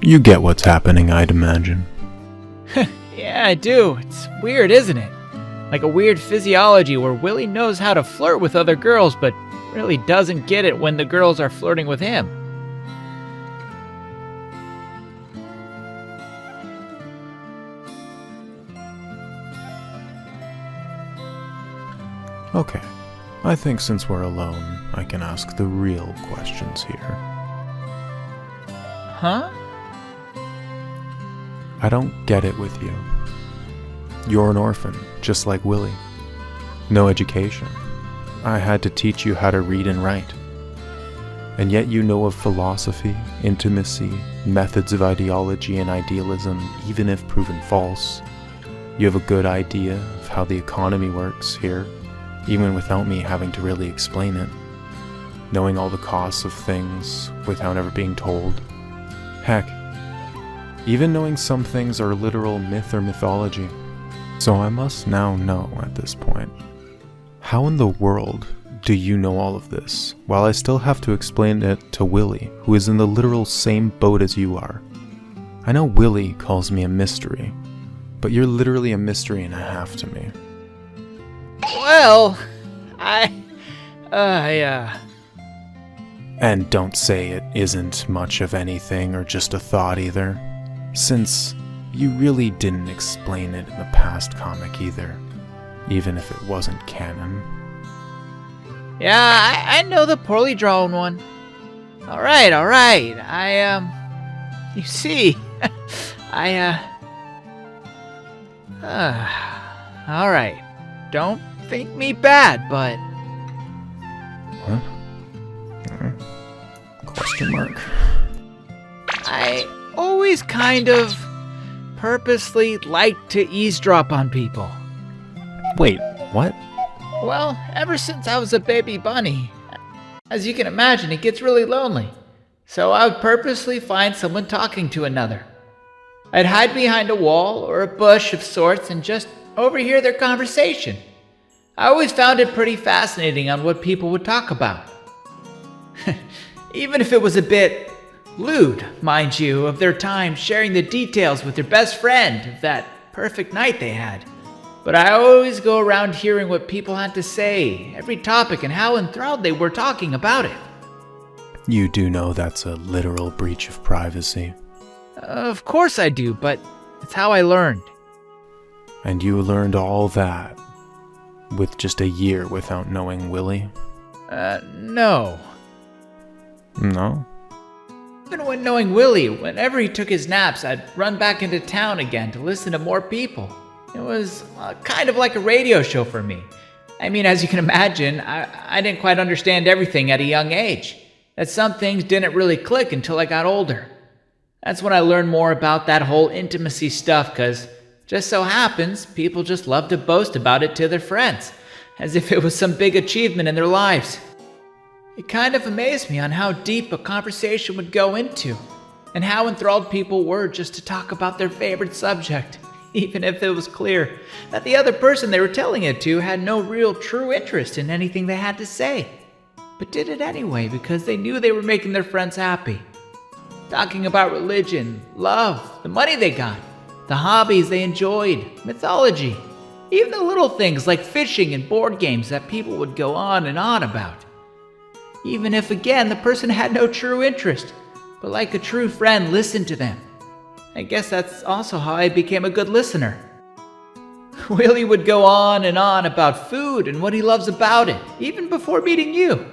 You get what's happening, I'd imagine. Yeah, I do. It's weird, isn't it? Like a weird physiology where Willie knows how to flirt with other girls, but really doesn't get it when the girls are flirting with him. Okay, I think since we're alone, I can ask the real questions here. Huh? I don't get it with you. You're an orphan, just like Willie. No education. I had to teach you how to read and write. And yet you know of philosophy, intimacy, methods of ideology and idealism, even if proven false. You have a good idea of how the economy works here, even without me having to really explain it. Knowing all the costs of things without ever being told. Heck, even knowing some things are literal myth or mythology. So I must now know at this point, how in the world do you know all of this, while I still have to explain it to Willie, who is in the literal same boat as you are? I know Willie calls me a mystery, but you're literally a mystery and a half to me. Well, And don't say it isn't much of anything or just a thought either, since you really didn't explain it in the past comic either, even if it wasn't canon. Yeah, I know the poorly drawn one. Alright. You see, alright. Don't think me bad, but... Huh? Question mark. I always kind of purposely like to eavesdrop on people. Wait, what? Well, ever since I was a baby bunny, as you can imagine, it gets really lonely. So I would purposely find someone talking to another. I'd hide behind a wall or a bush of sorts and just overhear their conversation. I always found it pretty fascinating on what people would talk about. Even if it was a bit lewd, mind you, of their time sharing the details with their best friend of that perfect night they had. But I always go around hearing what people had to say, every topic, and how enthralled they were talking about it. You do know that's a literal breach of privacy. Of course I do, but it's how I learned. And you learned all that with just a year without knowing Willie? No. No? Even when knowing Willie, whenever he took his naps, I'd run back into town again to listen to more people. It was kind of like a radio show for me. I mean, as you can imagine, I didn't quite understand everything at a young age. That some things didn't really click until I got older. That's when I learned more about that whole intimacy stuff, because just so happens, people just love to boast about it to their friends, as if it was some big achievement in their lives. It kind of amazed me on how deep a conversation would go into, and how enthralled people were just to talk about their favorite subject, even if it was clear that the other person they were telling it to had no real true interest in anything they had to say, but did it anyway because they knew they were making their friends happy. Talking about religion, love, the money they got, the hobbies they enjoyed, mythology, even the little things like fishing and board games that people would go on and on about. Even if, again, the person had no true interest, but like a true friend listened to them. I guess that's also how I became a good listener. Willie would go on and on about food and what he loves about it, even before meeting you.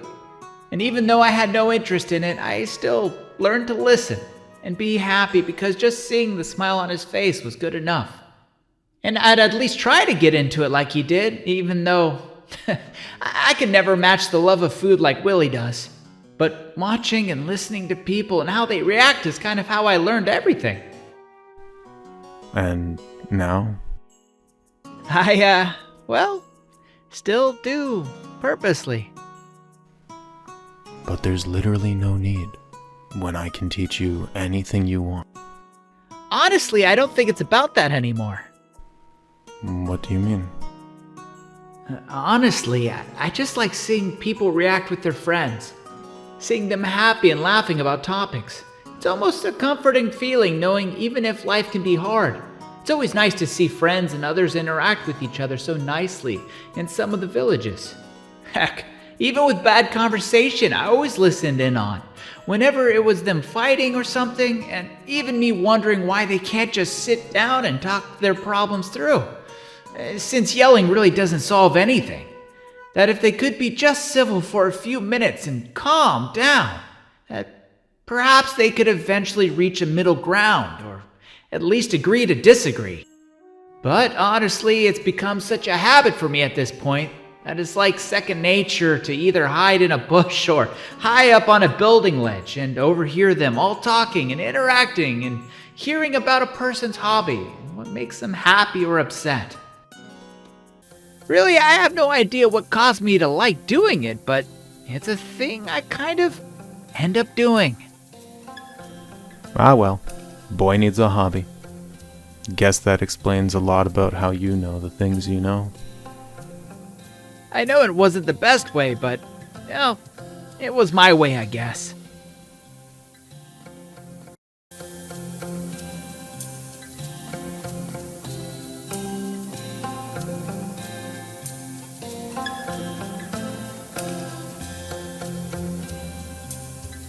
And even though I had no interest in it, I still learned to listen and be happy because just seeing the smile on his face was good enough. And I'd at least try to get into it like he did, even though I can never match the love of food like Willie does. But watching and listening to people and how they react is kind of how I learned everything. And now? Well, still do, purposely. But there's literally no need when I can teach you anything you want. Honestly, I don't think it's about that anymore. What do you mean? Honestly, I just like seeing people react with their friends. Seeing them happy and laughing about topics. It's almost a comforting feeling knowing even if life can be hard, it's always nice to see friends and others interact with each other so nicely in some of the villages. Heck, even with bad conversation I always listened in on, whenever it was them fighting or something, and even me wondering why they can't just sit down and talk their problems through. Since yelling really doesn't solve anything. That if they could be just civil for a few minutes and calm down, that perhaps they could eventually reach a middle ground, or at least agree to disagree. But honestly, it's become such a habit for me at this point that it's like second nature to either hide in a bush or high up on a building ledge and overhear them all talking and interacting and hearing about a person's hobby and what makes them happy or upset. Really, I have no idea what caused me to like doing it, but it's a thing I kind of end up doing. Ah well, boy needs a hobby. Guess that explains a lot about how you know the things you know. I know it wasn't the best way, but, it was my way, I guess.